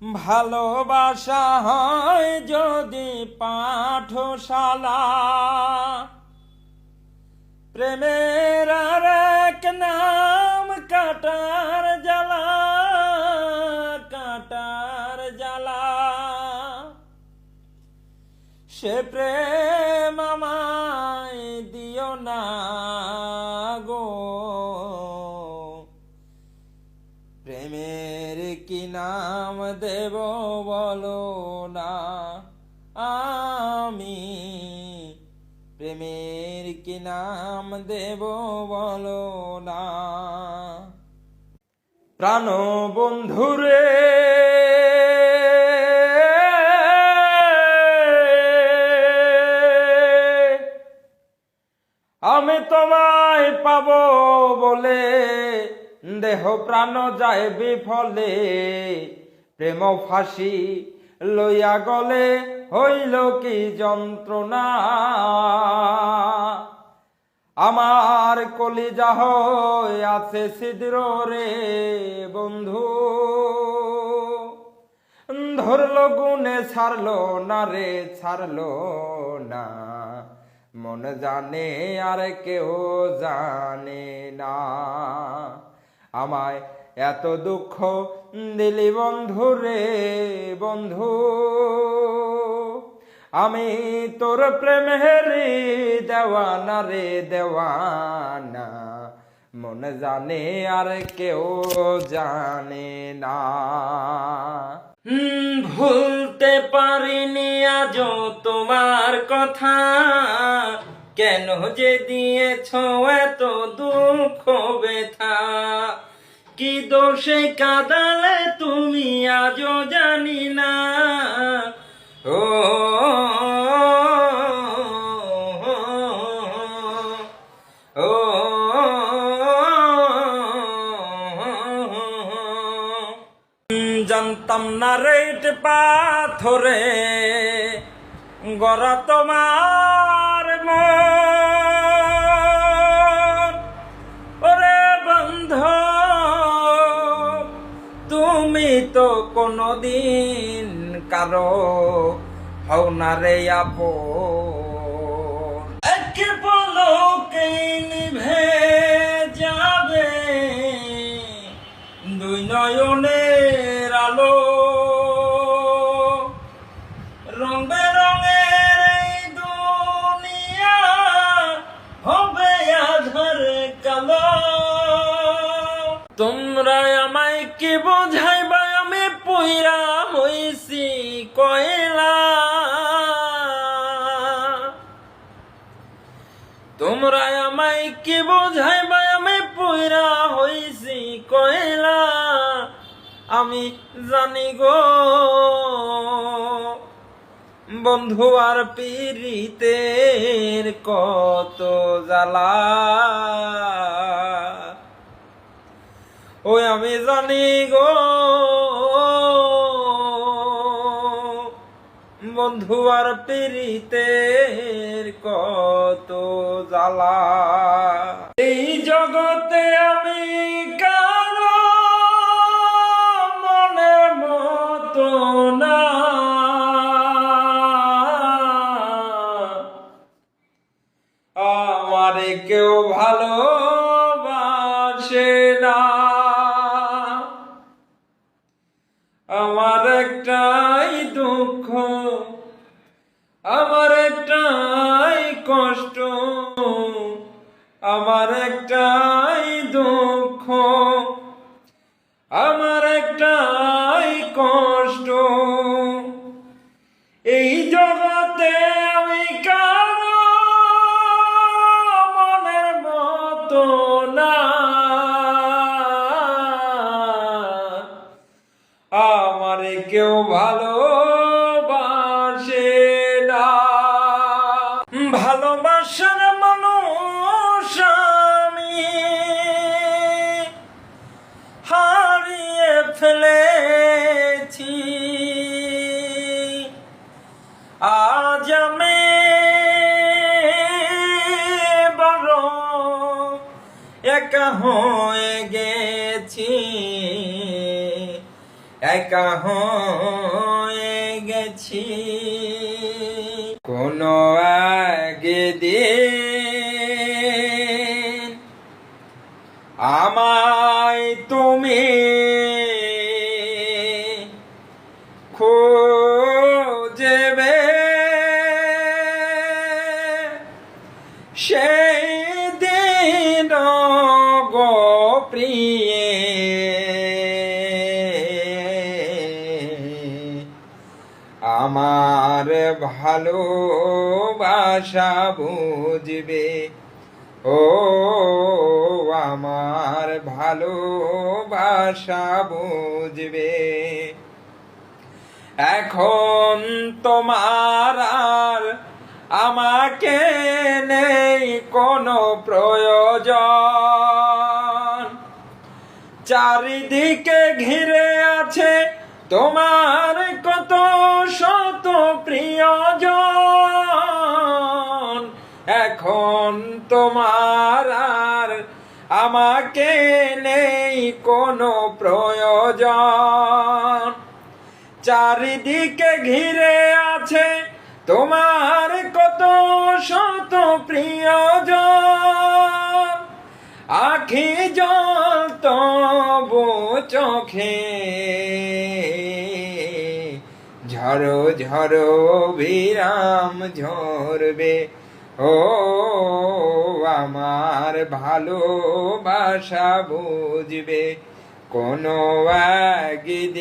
ভালোবাসা হয় যদি পাঠশালা, প্রেমের আর এক নাম কাটার জ্বালা, কাটার জ্বালা। সে প্রেম আমায় দিও না গো, প্রেমের কি নাম দেব বলো না, আমি প্রেমের কি নাম দেব বলো না। প্রাণ বন্ধুরে আমি তোমায় পাবো বলে দেহ প্রাণ যায় বিফলে, প্রেম ফাঁসি লইয়া গলে হইল কি যন্ত্রণা। আমার কলিজা হয়ে আছে ছিদ্র রে বন্ধু, ধরলো গুনে ছাড়লো না রে, ছাড়লো না। মন জানে আর কেউ জানে না, আমায় এত দুঃখ দিলি বন্ধু রে বন্ধু। আমি তোর প্রেমেরই দেওয়ানা রে দেওয়ানা, মন জানে আর কেউ জানে না। ভুলতে পারিনি আজও তোমার কথা, কেন যে দিয়েছ এত দুঃখ ব্যথা। কি দোষে কাঁদালে তুমি আজও জানি না, ও ও জানতাম না রেট পাথরে গড়া তোমার মন। ওরে বন্ধু তুমি তো কোনদিন কারো হও না রে আপন। এক পলকেই নিভে যাবে দুই নয়নের আলো, রং বেরঙের এই দুনিয়া হবে আধার কালো। তোমরা আমায় কি বোঝাইবা, আমি পুইরা হইছি কয়লা। তোমরা আমায় কি বোঝাইবা, আমি পুইরা হইছি কয়লা। আমি জানি গো বন্ধু আর পীড়িতের কত জ্বালা, ওই আমি জানি গো বন্ধু আর পীড়িতের কত জ্বালা। এই জগতে আমি কারো মনের মতো না, আমারে কেউ ভালোবাসে না। আমার একটাই দুঃখ, আমার একটাই কষ্ট, আমার একটাই দুঃখ, আমার একটাই কষ্ট। এই জগতে আমি কারো মনের মতো না, আমারে কেউ ভালোবাসে না। ভালোবাসার মানুষ আমি হারিয়ে ফেলেছি, আজ আমি বড় একা হয়ে গেছি। একা হয়ে গেছি। কোনো একদিন আমায় তুমি খুঁজবে, সেই দিন গো প্রিয়ে আমার ভালোবাসা বুঝবে, ও আমার ভালোবাসা বুঝবে। এখন তোমার আর আমাকে নেই কোনো প্রয়োজন, চারিদিকে ঘিরে আছে তোমার কত শত প্রিয়জন। এখন তোমার আর আমাকে নেই কোনো প্রয়োজন, চারিদিকে ঘিরে আছে তোমার কত শত প্রিয়জন। আখি জল তবু চোখে ঝরো ঝরো বিরাম ঝরবে, ও আমার ভালোবাসা বুঝবে কোনো একদিন।